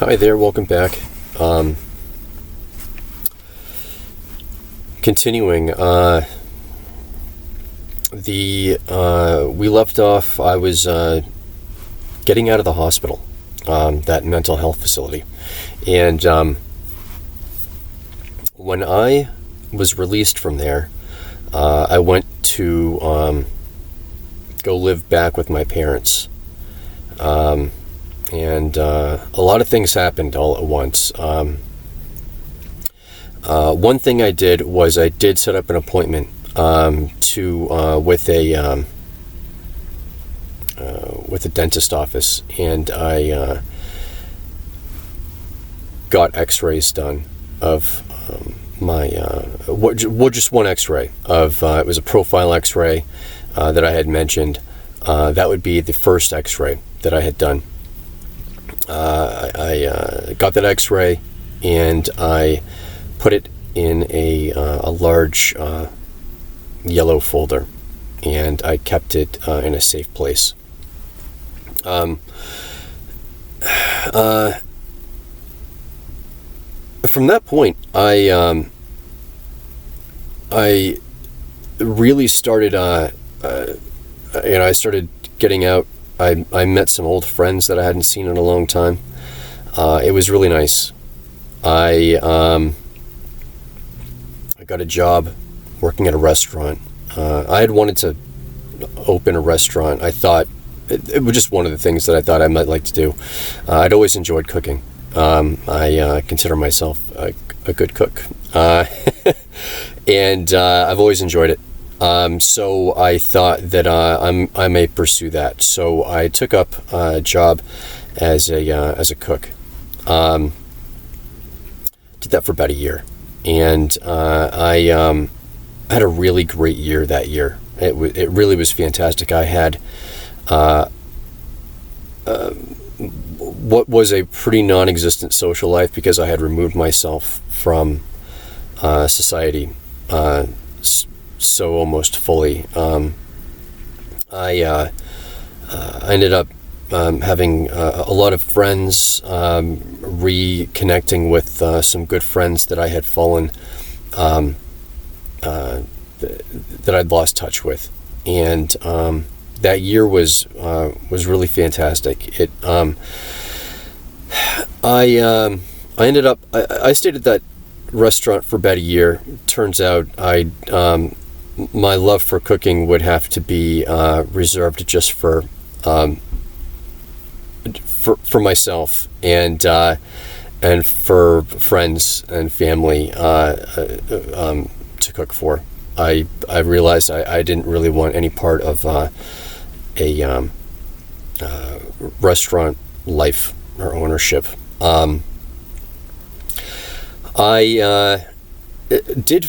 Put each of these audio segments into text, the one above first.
Hi there, welcome back. Continuing, we left off. I was getting out of the hospital, that mental health facility, and when I was released from there, I went to go live back with my parents. And a lot of things happened all at once. One thing I did was I did set up an appointment with a dentist office, and I got X-rays done of just one X-ray of it was a profile X-ray that I had mentioned. That would be the first X-ray that I had done. I got that X-ray and I put it in a large yellow folder, and I kept it in a safe place. From that point, I really started. I started getting out. I met some old friends that I hadn't seen in a long time. It was really nice. I got a job working at a restaurant. I had wanted to open a restaurant. I thought it was just one of the things that I thought I might like to do. I'd always enjoyed cooking. I consider myself a good cook. And I've always enjoyed it. So I thought that I may pursue that. So I took up a job as a cook. Did that for about a year, and I had a really great year that year. It really was fantastic. I had what was a pretty non-existent social life because I had removed myself from society. So almost fully. I ended up having a lot of friends, reconnecting with some good friends that I had fallen, that I'd lost touch with, and that year was really fantastic. I ended up. I stayed at that restaurant for about a year. Turns out my love for cooking would have to be reserved just for myself and for friends and family to cook for. I realized I didn't really want any part of a restaurant life or ownership. I did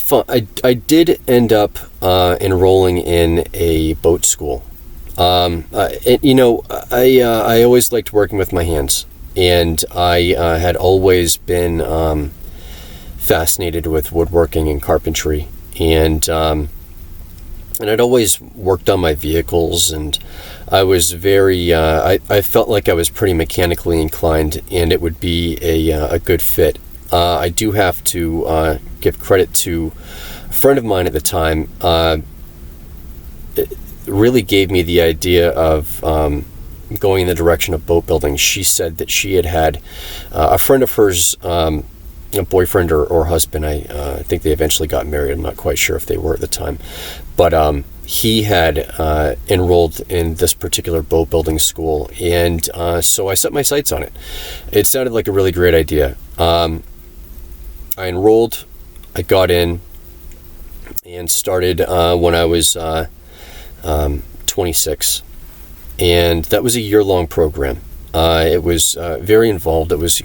end up enrolling in a boat school. I always liked working with my hands, and I had always been fascinated with woodworking and carpentry, and I'd always worked on my vehicles, and I was very. I felt like I was pretty mechanically inclined, and it would be a good fit. I do have to give credit to a friend of mine at the time. It really gave me the idea of going in the direction of boat building. She said that she had a friend of hers, a boyfriend or husband. I think they eventually got married. I'm not quite sure if they were at the time. But he had enrolled in this particular boat building school. And so I set my sights on it. It sounded like a really great idea. I enrolled, I got in, and started when I was 26. And that was a year-long program. It was very involved. It was,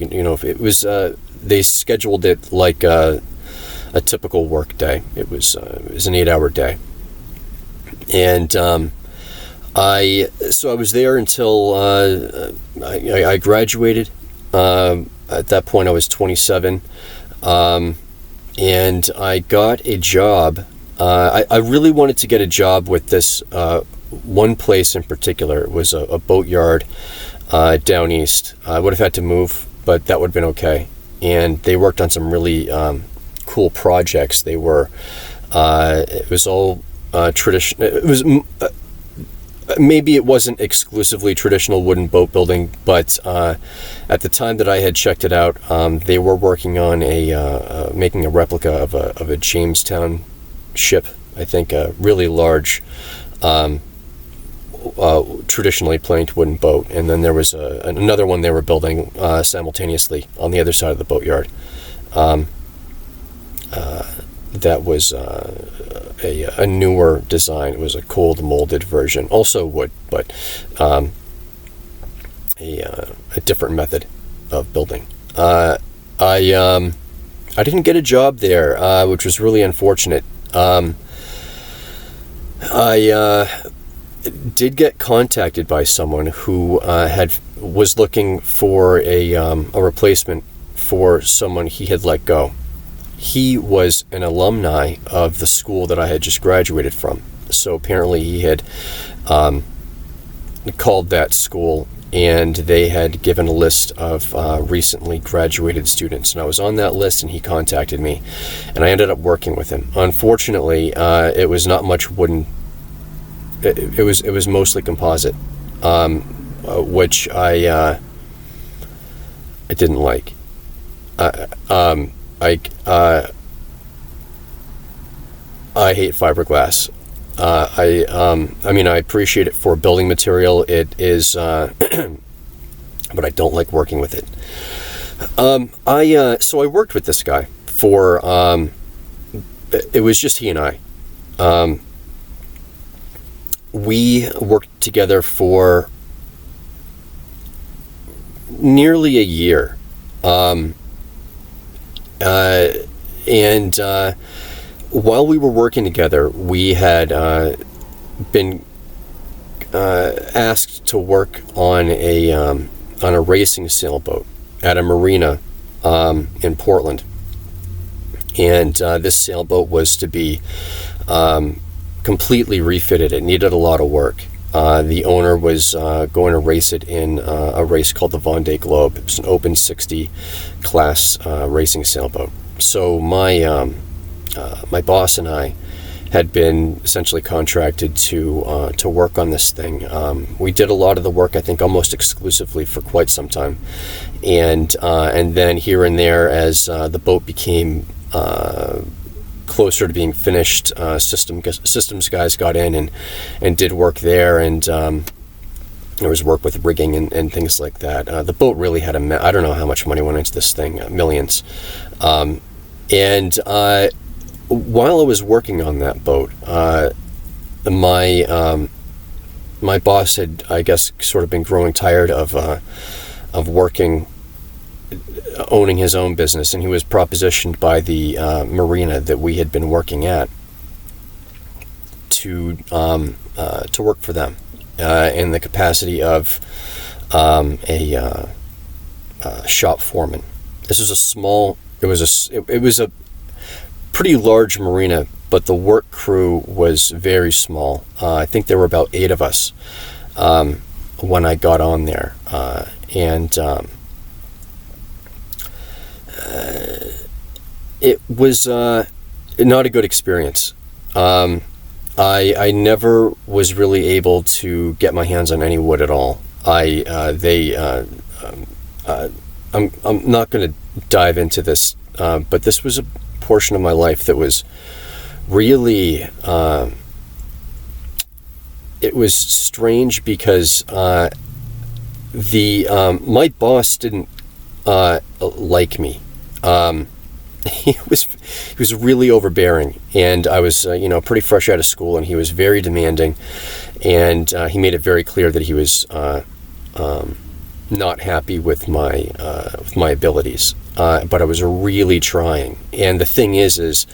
they scheduled it like a typical work day. It was an 8-hour day. And I was there until I graduated. At that point, I was 27. And I got a job. I really wanted to get a job with this one place in particular. It was a boat yard down east. I would have had to move but that would have been okay. And they worked on some really cool projects. They were, it was all traditional. It was maybe it wasn't exclusively traditional wooden boat building, but at the time that I had checked it out, they were working on making a replica of a Jamestown ship. I think a really large, traditionally planked wooden boat, and then there was another one they were building simultaneously on the other side of the boatyard. That was a newer design. It was a cold molded version, also wood, but a different method of building. I didn't get a job there, which was really unfortunate. I did get contacted by someone who was looking for a replacement for someone he had let go. He was an alumni of the school that I had just graduated from. So apparently he had called that school, and they had given a list of recently graduated students. And I was on that list, and he contacted me, and I ended up working with him. Unfortunately, it was not much wooden. It was mostly composite, which I didn't like. I hate fiberglass. I mean, I appreciate it for building material. It is, but I don't like working with it. So I worked with this guy for, it was just he and I. We worked together for nearly a year. And while we were working together, we had been asked to work on a racing sailboat at a marina in Portland. And this sailboat was to be completely refitted. It needed a lot of work. The owner was going to race it in a race called the Vendée Globe. It was an open 60 class racing sailboat. So my boss and I had been essentially contracted to work on this thing. We did a lot of the work, I think, almost exclusively for quite some time, and then here and there, as the boat became closer to being finished, systems guys got in and did work there, and there was work with rigging and things like that. The boat really had I don't know how much money went into this thing, millions. And while I was working on that boat, my boss had, I guess, sort of been growing tired of working, owning his own business, and he was propositioned by the marina that we had been working at to work for them in the capacity of a shop foreman. This was a small. It was a pretty large marina, but the work crew was very small. I think there were about 8 of us when I got on there, and it was not a good experience. I never was really able to get my hands on any wood at all. I'm not going to dive into this, but this was a portion of my life that was really, it was strange because my boss didn't like me. He was really overbearing, and I was pretty fresh out of school, and he was very demanding, and he made it very clear that he was not happy with my abilities, but I was really trying. And the thing is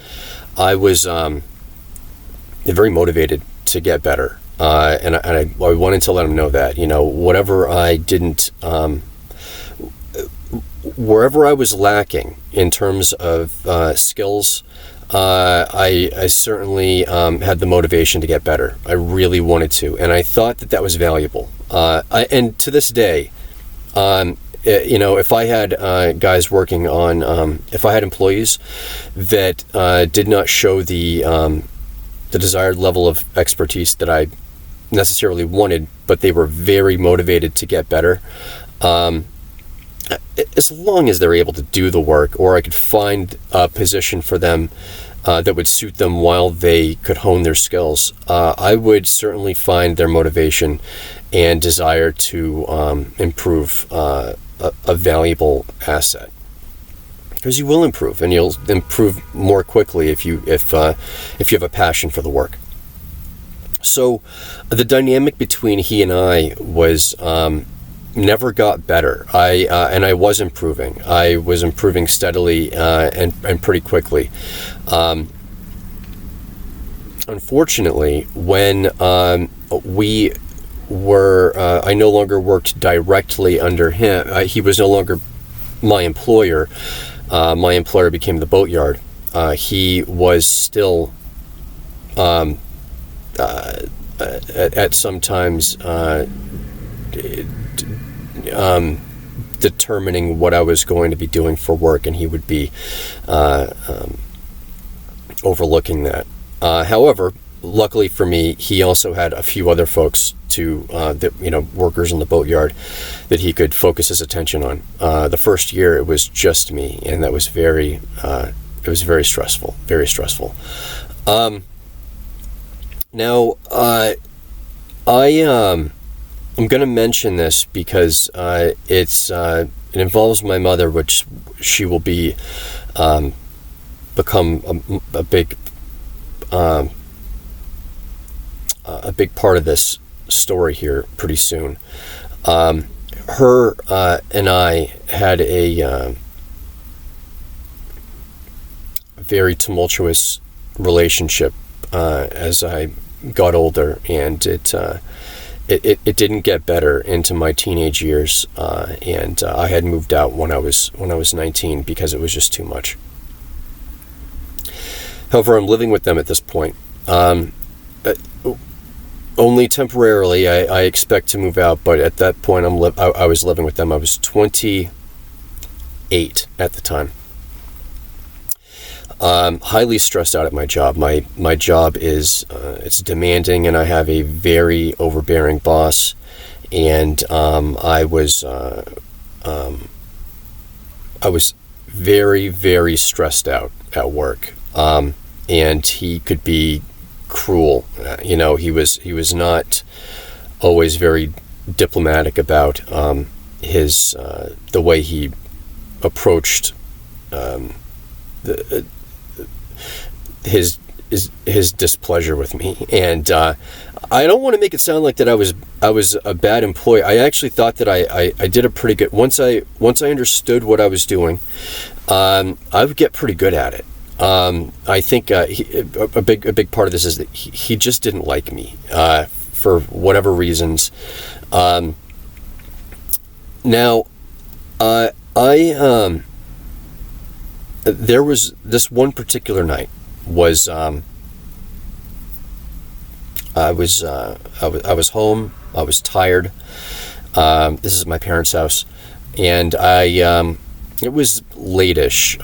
I was very motivated to get better, and I wanted to let him know that whatever I didn't, wherever I was lacking in terms of skills, I certainly had the motivation to get better. I really wanted to, and I thought that was valuable. And to this day, if I had guys working on, if I had employees that did not show the desired level of expertise that I necessarily wanted, but they were very motivated to get better, as long as they're able to do the work, or I could find a position for them that would suit them while they could hone their skills, I would certainly find their motivation and desire to improve a valuable asset. Because you will improve, and you'll improve more quickly if you have a passion for the work. So the dynamic between he and I was never got better. I was improving. I was improving steadily and pretty quickly. Unfortunately, when we were, I no longer worked directly under him. He was no longer my employer. My employer became the boatyard. He was still at sometimes determining what I was going to be doing for work, and he would be overlooking that. However, luckily for me, he also had a few other folks workers in the boatyard that he could focus his attention on. The first year, it was just me, and that was very stressful, very stressful. Now, I'm going to mention this because it involves my mother, which she will become a big part of this story here pretty soon. Her and I had a very tumultuous relationship as I got older, and it didn't get better into my teenage years, and I had moved out when I was 19 because it was just too much. However, I'm living with them at this point. Only temporarily. I expect to move out, but at that point, I was living with them. I was 28 at the time. Highly stressed out at my job. My job is it's demanding, and I have a very overbearing boss. And I was very, very stressed out at work. And he could be cruel. He was not always very diplomatic about the way he approached his displeasure with me. And I don't want to make it sound like that I was a bad employee. I actually thought that I did a pretty good, once I understood what I was doing, I would get pretty good at it. I think a big part of this is that he just didn't like me for whatever reasons. Now, there was this one particular night was I was home. I was tired. This is my parents' house, and it was late-ish.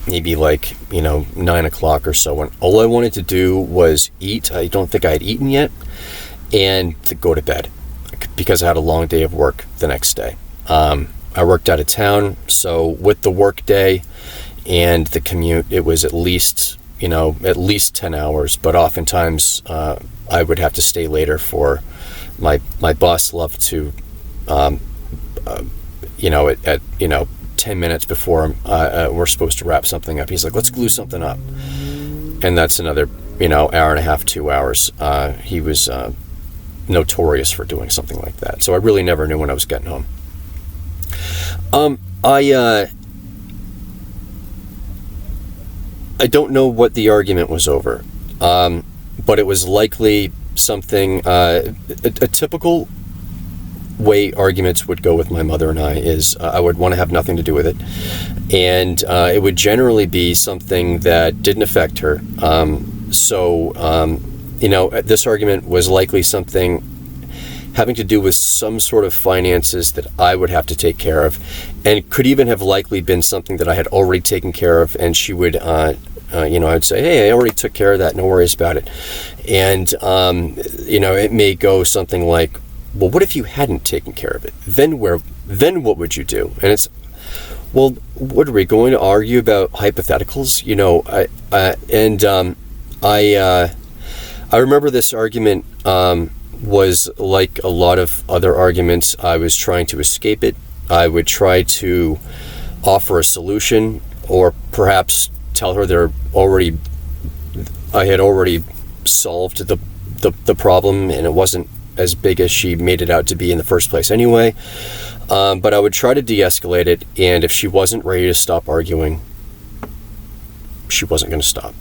Maybe 9 o'clock or so, when all I wanted to do was eat. I don't think I had eaten yet, and to go to bed because I had a long day of work the next day. I worked out of town, so with the work day and the commute, it was at least 10 hours, but oftentimes I would have to stay later for my boss loved to at 10 minutes before we're supposed to wrap something up, he's like, let's glue something up. And that's another, hour and a half, 2 hours. He was notorious for doing something like that. So I really never knew when I was getting home. I don't know what the argument was over, but it was likely something, a typical way arguments would go with my mother and I is I would want to have nothing to do with it, and it would generally be something that didn't affect her. This argument was likely something having to do with some sort of finances that I would have to take care of, and could even have likely been something that I had already taken care of, and she would, I'd say, hey, I already took care of that, no worries about it. And, it may go something like, well, what if you hadn't taken care of it? Then what would you do? And it's, well, what are we going to argue about hypotheticals? I remember this argument was like a lot of other arguments. I was trying to escape it. I would try to offer a solution, or perhaps tell her I had already solved the problem, and it wasn't as big as she made it out to be in the first place anyway. But I would try to de-escalate it, and if she wasn't ready to stop arguing, she wasn't going to stop.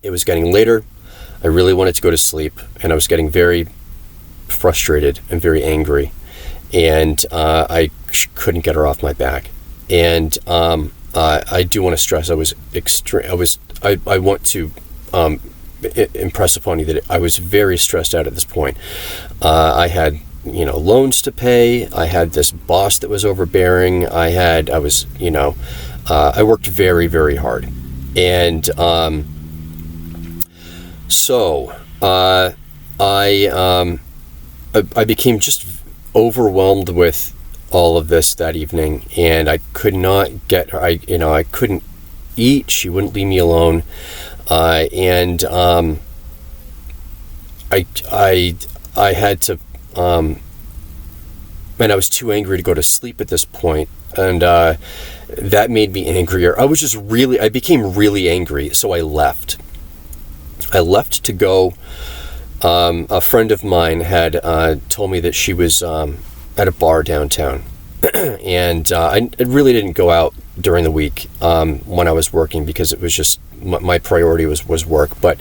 It was getting later. I really wanted to go to sleep, and I was getting very frustrated and very angry, and I couldn't get her off my back. And I do want to stress, I want to impress upon you that I was very stressed out at this point. I had loans to pay. I had this boss that was overbearing. I worked very, very hard. And so I became just overwhelmed with all of this that evening, and I could not get her. I couldn't eat. She wouldn't leave me alone. I had to, and I was too angry to go to sleep at this point, and that made me angrier. I became really angry, so I left. I left to go. A friend of mine had told me that she was at a bar downtown, and I really didn't go out during the week when I was working, because it was just my priority was work. But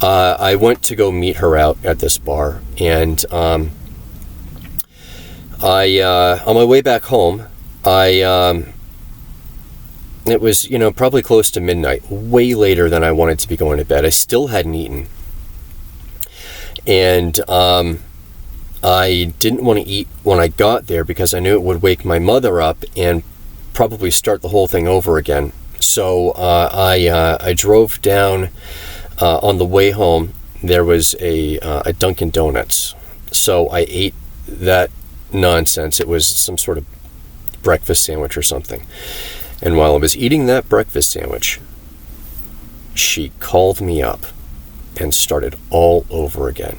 I went to go meet her out at this bar, and on my way back home, it was probably close to midnight, way later than I wanted to be going to bed. I still hadn't eaten, and I didn't want to eat when I got there, because I knew it would wake my mother up and probably start the whole thing over again. So I drove down. On the way home, there was a Dunkin' Donuts. So I ate that nonsense. It was some sort of breakfast sandwich or something. And while I was eating that breakfast sandwich, she called me up and started all over again.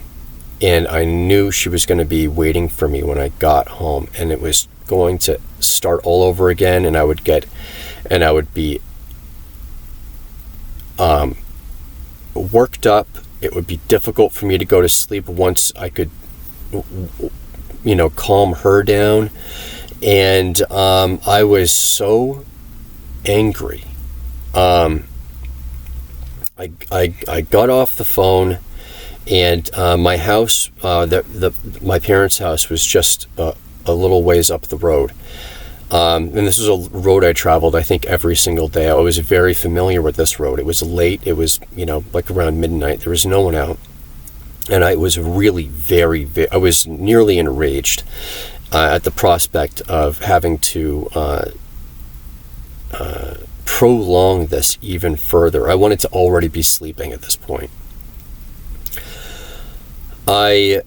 And I knew she was going to be waiting for me when I got home, and it was going to start all over again, and I would be worked up. It would be difficult for me to go to sleep once I could calm her down. And I was so angry. I got off the phone, and my house, my parents' house, was just a little ways up the road. And this was a road I traveled, I think, every single day. I was very familiar with this road. It was late. It was, like around midnight. There was no one out. And I was really I was nearly enraged at the prospect of having to prolong this even further. I wanted to already be sleeping at this point. I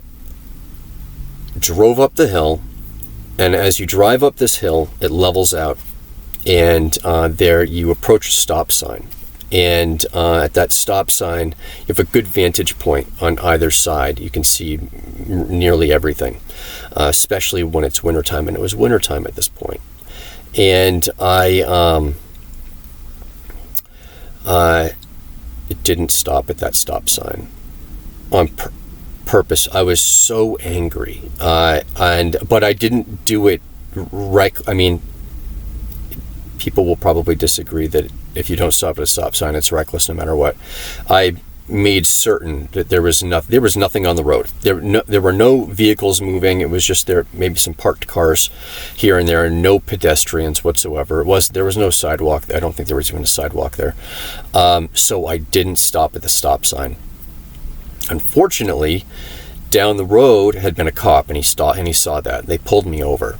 drove up the hill, and as you drive up this hill, it levels out, and there you approach a stop sign. And at that stop sign, you have a good vantage point on either side. You can see nearly everything, especially when it's wintertime, and it was wintertime at this point. And it didn't stop at that stop sign on purpose. I was so angry, but I didn't do it people will probably disagree that if you don't stop at a stop sign, it's reckless no matter what. I made certain that there was nothing on the road. There were no vehicles moving. It was just maybe some parked cars here and there, and no pedestrians whatsoever. There was no sidewalk. I don't think there was even a sidewalk there. So I didn't stop at the stop sign. Unfortunately, down the road had been a cop, and he saw that. They pulled me over,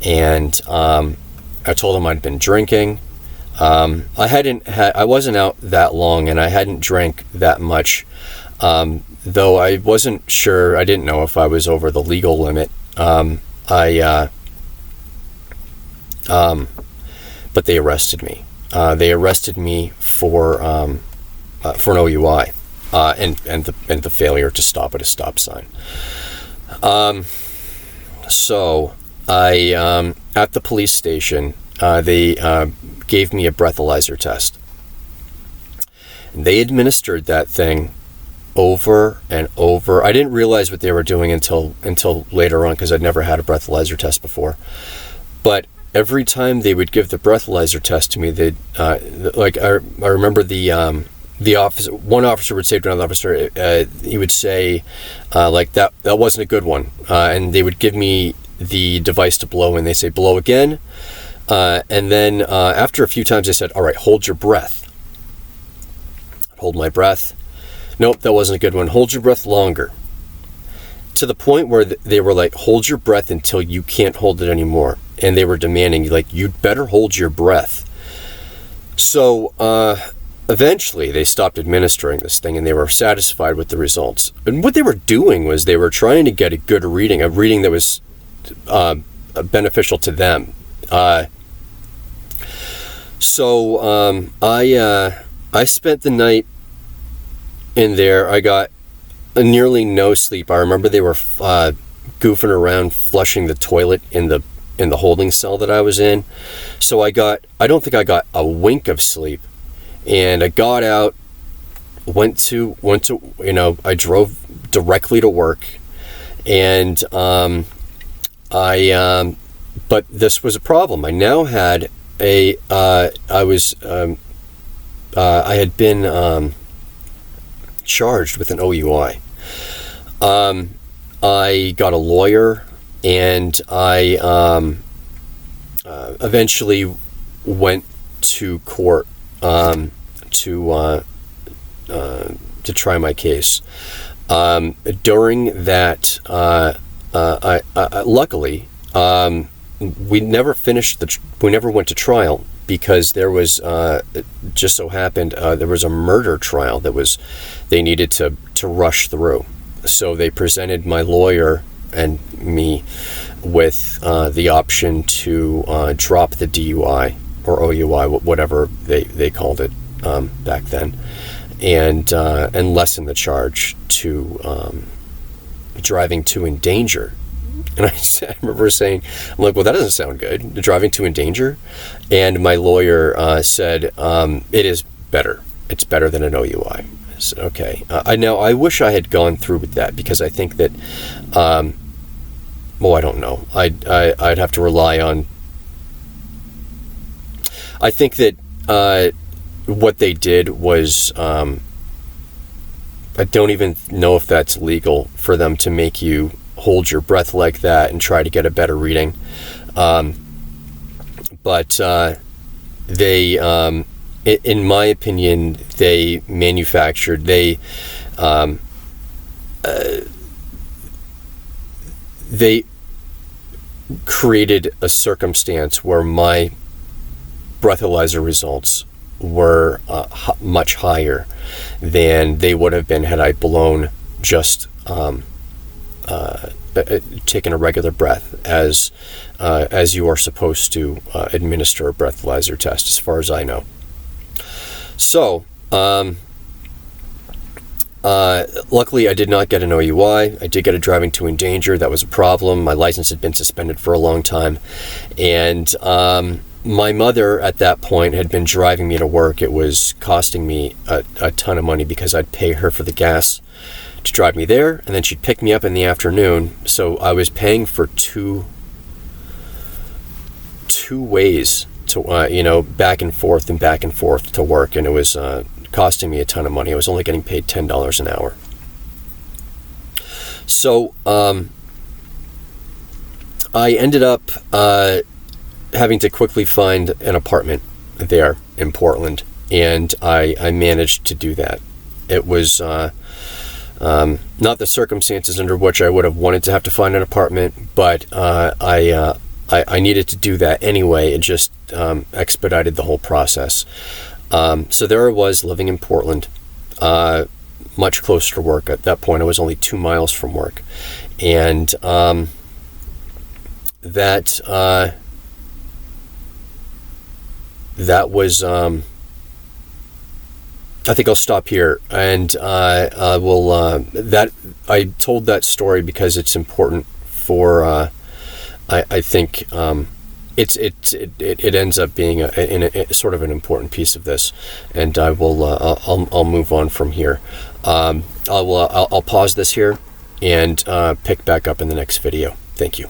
and I told him I'd been drinking. I wasn't out that long, and I hadn't drank that much, though I wasn't sure. I didn't know if I was over the legal limit. But they arrested me. They arrested me for an OUI, and the failure to stop at a stop sign. So I at the police station, they gave me a breathalyzer test. And they administered that thing over and over. I didn't realize what they were doing until later on, because I'd never had a breathalyzer test before. But every time they would give the breathalyzer test to me, they'd I remember the officer. One officer would say to another officer, he would say, that wasn't a good one, and they would give me the device to blow, and they say blow again, and then after a few times they said, all right, hold your breath. I'd hold my breath. Nope, that wasn't a good one. Hold your breath longer. To the point where they were like, hold your breath until you can't hold it anymore. And they were demanding, like, you'd better hold your breath. So eventually they stopped administering this thing, and they were satisfied with the results. And what they were doing was they were trying to get a good reading, a reading that was beneficial to them. So I spent the night in there. I got nearly no sleep. I remember they were goofing around flushing the toilet in the holding cell that I was in. So I don't think I got a wink of sleep. And I got out, went to I drove directly to work, and but this was a problem. I now had I had been charged with an OUI. I got a lawyer, and I eventually went to court to try my case. During that, I luckily we never went to trial, because there was just so happened there was a murder trial that they needed to rush through. So they presented my lawyer and me with the option to drop the DUI or OUI, whatever they called it back then, and lessen the charge to driving to endanger. And I remember saying, I'm like, well, that doesn't sound good, driving to endanger. And my lawyer said, it is better. It's better than an OUI. I said, okay. I wish I had gone through with that, because I think that, I don't know. I'd have to rely on. I think that what they did was, I don't even know if that's legal for them to make you hold your breath like that and try to get a better reading. But they, in my opinion, they manufactured, they created a circumstance where my breathalyzer results were much higher than they would have been had I blown just taken a regular breath, as you are supposed to administer a breathalyzer test, as far as I know. So luckily I did not get an OUI. I did get a driving to endanger. That was a problem. My license had been suspended for a long time, and my mother at that point had been driving me to work. It was costing me a ton of money, because I'd pay her for the gas to drive me there, and then she'd pick me up in the afternoon. So I was paying for two ways to back and forth to work, and it was costing me a ton of money. I was only getting paid $10 an hour. So I ended up having to quickly find an apartment there in Portland, and I managed to do that. It was Not the circumstances under which I would have wanted to have to find an apartment, but I needed to do that anyway. It just expedited the whole process. So there I was living in Portland, much closer to work. At that point, I was only 2 miles from work. And that was... I think I'll stop here, and I told that story because it's important for. I think it ends up being a sort of an important piece of this, and I'll move on from here. I'll pause this here and pick back up in the next video. Thank you.